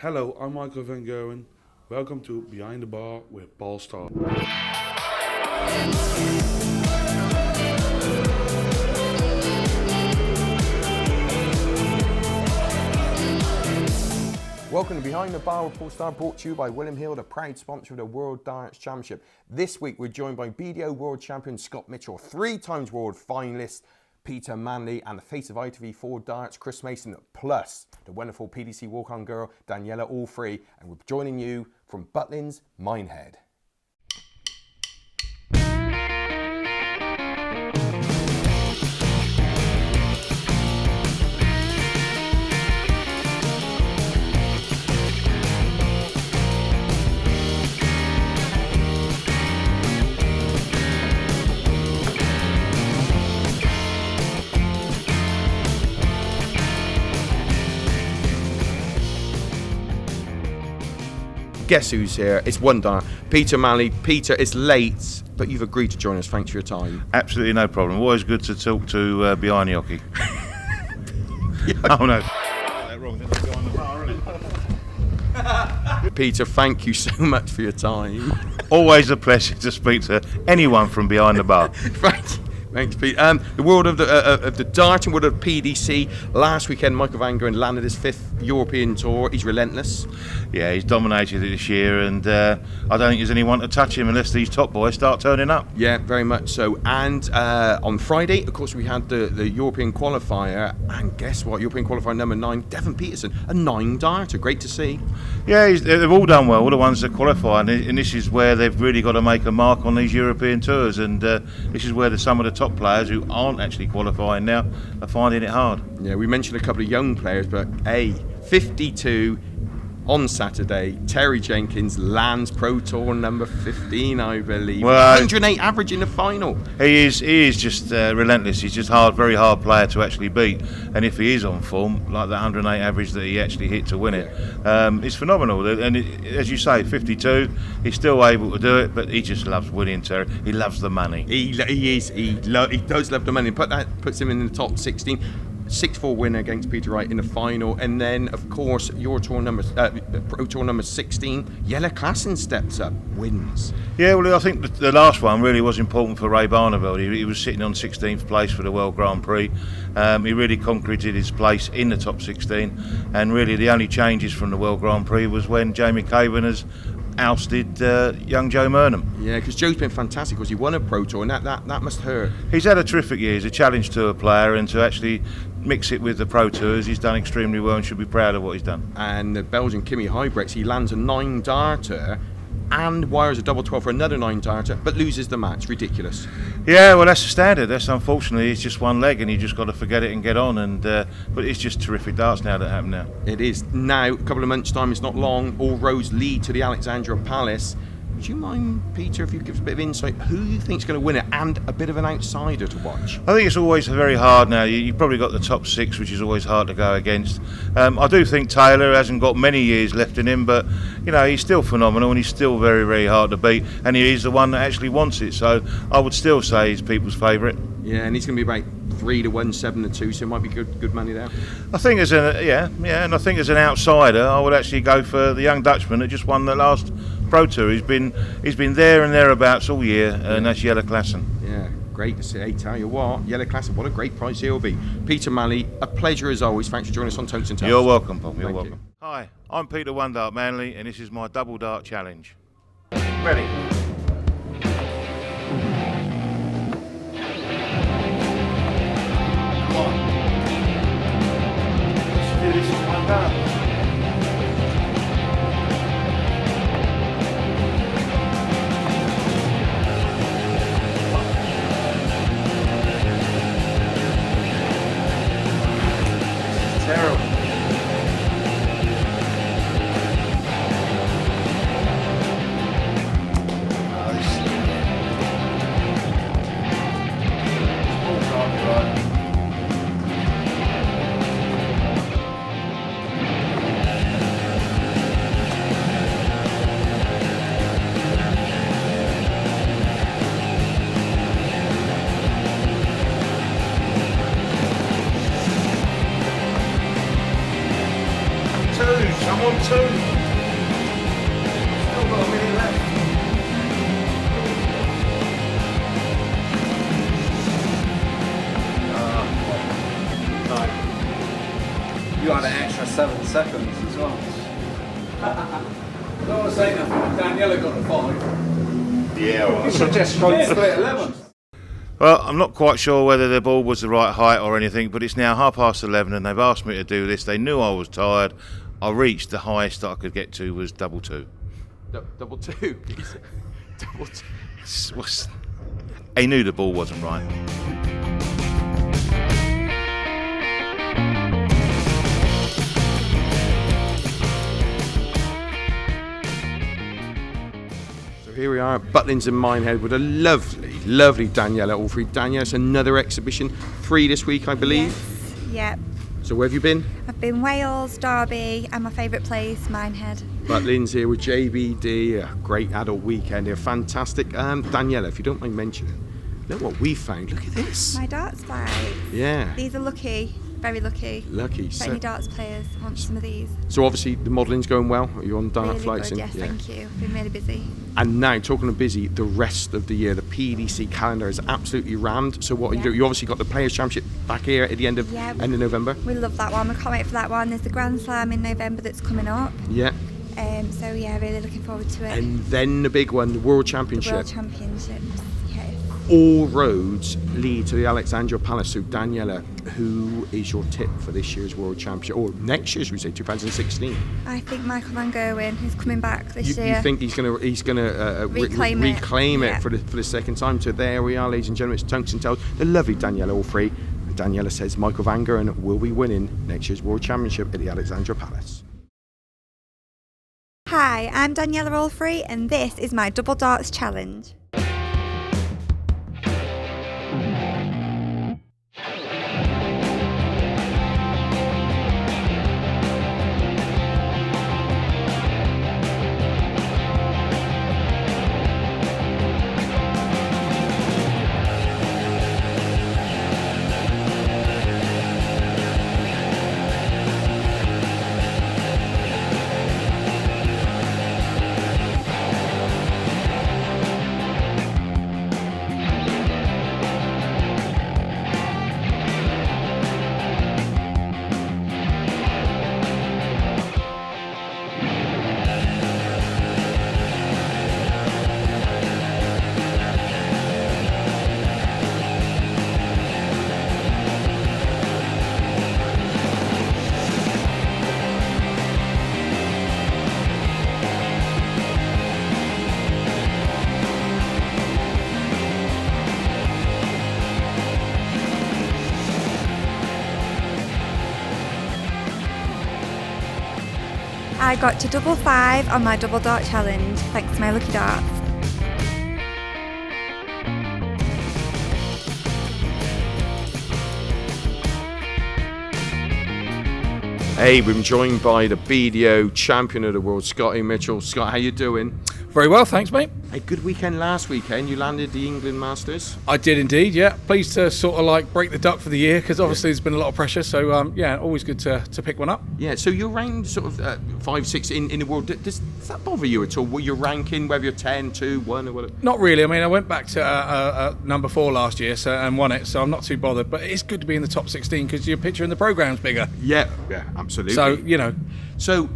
Hello, I'm Michael van Gerwen. Welcome to Behind the Bar with Paul Starr. Welcome to Behind the Bar with Paul Starr, brought to you by William Hill, the proud sponsor of the World Darts Championship. This week we're joined by BDO World Champion Scott Mitchell, 3 times world finalist Peter Manley, and the face of ITV4 Darts, Chris Mason, plus the wonderful PDC walk-on girl, Daniella Allfree, and we're joining you from Butlin's Minehead. Guess who's here? It's one dart. Peter Manley. Peter, it's late, but you've agreed to join us. Thanks for your time. Absolutely no problem. Always good to talk to behind the hockey. Oh no. That wrong. Behind the bar, isn't it? Peter, thank you so much for your time. Always a pleasure to speak to anyone from behind the bar. Thank you. Thanks, Pete. The world of the darting world of PDC. Last weekend, Michael van Gerwen landed his 5th European tour. He's relentless. Yeah, he's dominated it this year, and I don't think there's anyone to touch him unless these top boys start turning up. Yeah, very much so. And on Friday, of course, we had the European qualifier, and guess what? European qualifier number 9, Devon Peterson, a 9-darter. Great to see. Yeah, they've all done well, all the ones that qualify, and this is where they've really got to make a mark on these European tours, and this is where some of the top players who aren't actually qualifying now are finding it hard. Yeah, we mentioned a couple of young players, but 52 on Saturday, Terry Jenkins lands Pro Tour number 15, I believe. Well, 108 average in the final. He is just relentless. He's just very hard player to actually beat. And if he is on form, like the 108 average that he actually hit to win it, it's phenomenal. And as you say, 52, he's still able to do it, but he just loves winning, Terry. He loves the money. He does love the money. But that puts him in the top 16. 6-4 winner against Peter Wright in the final, and then of course Pro Tour number 16, Jelle Klassen steps up, wins. Yeah, well, I think the last one really was important for Ray Barneveld. He was sitting on 16th place for the World Grand Prix. He really concreted his place in the top 16, and really the only changes from the World Grand Prix was when Jamie Caven has ousted young Joe Murnham. Yeah, because Joe's been fantastic because he won a Pro Tour, and that must hurt. He's had a terrific year. He's a challenge tour player, and to actually mix it with the Pro Tours, he's done extremely well and should be proud of what he's done. And the Belgian Kimi Huybrechts, he lands a 9-darter and wires a double 12 for another 9-darter, but loses the match. Ridiculous. Yeah, well, that's the standard. That's unfortunately, it's just one leg, and you just got to forget it and get on. And but it's just terrific darts now that happen now. It is now. A couple of months' time. It's not long. All roads lead to the Alexandra Palace. Would you mind, Peter, if you give us a bit of insight, who you think's going to win it, and a bit of an outsider to watch? I think it's always very hard now. You've probably got the top 6, which is always hard to go against. I do think Taylor hasn't got many years left in him, but he's still phenomenal, and he's still very, very hard to beat, and he is the one that actually wants it. So I would still say he's people's favourite. Yeah, and he's going to be about 3-1, 7-2, so it might be good money there. I think and I think as an outsider, I would actually go for the young Dutchman that just won the last Pro Tour. He's been there and thereabouts all year, and that's Jelle Klassen. Yeah, great to see. Hey, tell you what, Jelle Klassen, what a great prize he'll be. Peter Manley, a pleasure as always. Thanks for joining us on Totes and Tales. You're welcome, Paul. You're Thank welcome. Hi, I'm Peter One Dart Manley, and this is my double dart challenge. Ready? Come on. Let's do this on one dart. Terrible. two. Still got a minute left. You had an extra 7 seconds as well. I don't want to say nothing, but Daniella got a 5. Yeah, well, You should just split 11. Well, I'm not quite sure whether the ball was the right height or anything, but it's now 11:30 and they've asked me to do this. They knew I was tired. I reached the highest that I could get to was double two. Double two. Double two. He knew the ball wasn't right. Here we are at Butlin's in Minehead with a lovely Daniella Allfree. Danielle, it's another exhibition, 3 this week, I believe. Yes, yep. So where have you been? I've been Wales, Derby, and my favourite place, Minehead. Butlin's here with JBD, a great adult weekend here, fantastic. Daniella, if you don't mind mentioning, look what we found, look at this. My darts bags. Yeah. These are lucky, very lucky. Lucky. For any darts players want some of these. So obviously the modelling's going well, are you on direct Really flights? good, yes, thank you. Been really busy. And now, talking of busy, the rest of the year, the PDC calendar is absolutely rammed. So what you do, you obviously got the Players' Championship back here at the end of November. We love that one. We can't wait for that one. There's the Grand Slam in November that's coming up. Yeah. So yeah, really looking forward to it. And then the big one, the World Championship. The World Championships. Yes. All roads lead to the Alexandra Palace. So Daniella, who is your tip for this year's World Championship, or next year, should we say, 2016? I think Michael Van Gerwen, who's coming back this year. You think he's going to reclaim it for the second time? So there we are, ladies and gentlemen. It's Tonks and Tails. The lovely Daniella Allfree. Daniella says Michael Van Gerwen will be winning next year's World Championship at the Alexandra Palace. Hi, I'm Daniella Allfree, and this is my Double Darts Challenge. I got to double 5 on my double dart challenge, thanks to my lucky darts. Hey, we've been joined by the BDO champion of the world, Scotty Mitchell. Scott, how you doing? Very well, thanks, mate. A good weekend last weekend. You landed the England Masters. I did indeed, yeah. Pleased to sort of like break the duck for the year because obviously there's been a lot of pressure. So, yeah, always good to pick one up. Yeah, so you're ranked sort of 5, 6 in the world. Does that bother you at all? What you're ranking, whether you're 10, 2, 1 or whatever? Not really. I mean, I went back to number 4 last year and won it, so I'm not too bothered. But it's good to be in the top 16 because your picture in the programme's bigger. Yeah, absolutely. So, you know. So,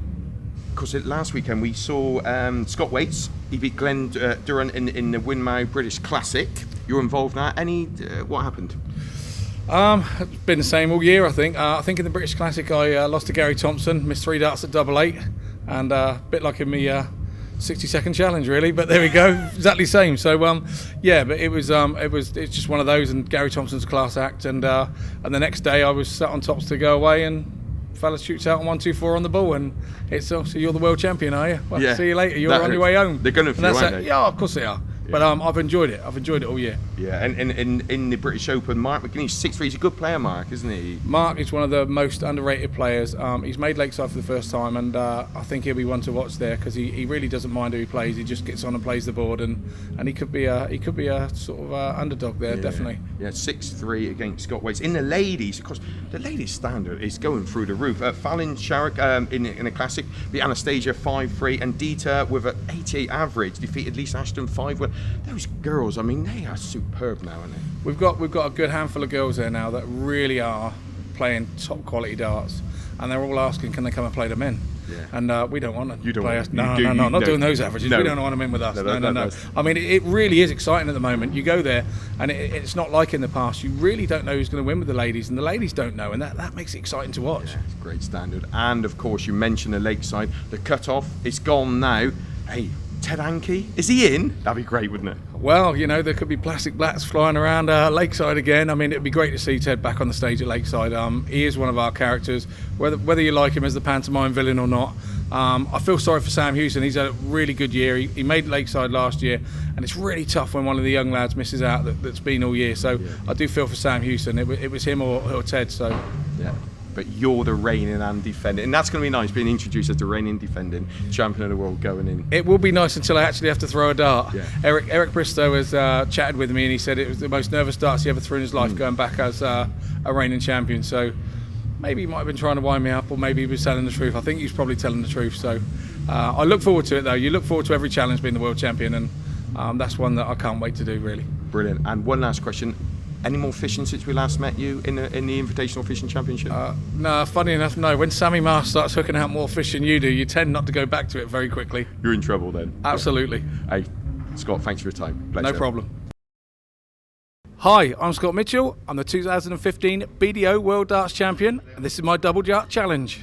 because last weekend we saw Scott Waits. He beat Glenn Durant in the Winmau British Classic. You're involved in that. What happened? It's been the same all year, I think. I think in the British Classic I lost to Gary Thompson, missed 3 darts at double 8, and a bit like in me 60-second challenge, really. But there we go, exactly the same. So yeah, but it's just one of those. And Gary Thompson's a class act, and the next day I was sat on tops to go away and. Fella shoots out on 1, 2, 4 on the ball, and it's so you're the world champion, are you? Well, see you later. You're on your way home. They're going to feel, aren't they? Yeah, of course they are. But I've enjoyed it. I've enjoyed it all year. Yeah, and in the British Open, Mark McGuinness, 6'3", he's a good player, Mark, isn't he? Mark is one of the most underrated players. He's made Lakeside for the first time, and I think he'll be one to watch there because he really doesn't mind who he plays. He just gets on and plays the board, and he could be a sort of underdog there, definitely. Yeah, 6'3" against Scott Waits. In the ladies, of course, the ladies standard is going through the roof. Fallon Sharrock in a classic beat Anastasia 5'3", and Dieter with an 88 average defeated Lisa Ashton 5-1. Those girls, I mean, they are superb now, aren't they? We've got a good handful of girls there now that really are playing top quality darts, and they're all asking, can they come and play the men? Yeah. And we don't want to You don't play want- us. you No, do- no, no, you- not no. doing those averages. No. We don't want them in with us. No, No. that's- I mean, it really is exciting at the moment. You go there, and it's not like in the past. You really don't know who's going to win with the ladies, and the ladies don't know, and that makes it exciting to watch. Yeah, it's a great standard. And of course, you mentioned the Lakeside. The cut-off, it's gone now. Hey, Ted Hankey, is he in? That'd be great, wouldn't it? Well, you know, there could be plastic bats flying around Lakeside again. I mean, it'd be great to see Ted back on the stage at Lakeside. He is one of our characters, whether you like him as the pantomime villain or not. I feel sorry for Sam Houston. He's had a really good year. He made Lakeside last year, and it's really tough when one of the young lads misses out that's been all year. So I do feel for Sam Houston. It was him or Ted. So Yeah. But you're the reigning and defending, and that's going to be nice, being introduced as the reigning defending champion of the world going in. it will be nice until I actually have to throw a dart. Yeah. Eric Bristow has chatted with me, and he said it was the most nervous darts he ever threw in his life, going back as a reigning champion. So maybe he might have been trying to wind me up, or maybe he was telling the truth. I think he's probably telling the truth. So I look forward to it, though. You look forward to every challenge being the world champion, and that's one that I can't wait to do, really. Brilliant. And one last question. Any more fishing since we last met you in the Invitational Fishing Championship? No, funny enough, no. When Sammy Mars starts hooking out more fish than you do, you tend not to go back to it very quickly. You're in trouble then. Absolutely. Hey, Scott, thanks for your time. Pleasure. No problem. Hi, I'm Scott Mitchell. I'm the 2015 BDO World Darts Champion, and this is my Double Dart Challenge.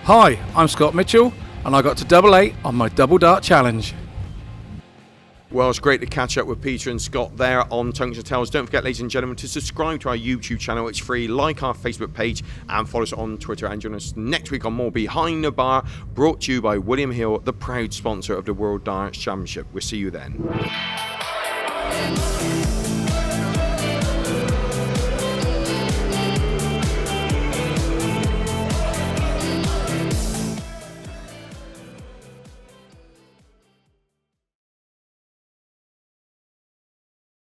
Hi, I'm Scott Mitchell, and I got to double 8 on my Double Dart Challenge. Well, it's great to catch up with Peter and Scott there on Tongues and Tales. Don't forget, ladies and gentlemen, to subscribe to our YouTube channel. It's free. Like our Facebook page and follow us on Twitter. And join us next week on more Behind the Bar, brought to you by William Hill, the proud sponsor of the World Darts Championship. We'll see you then.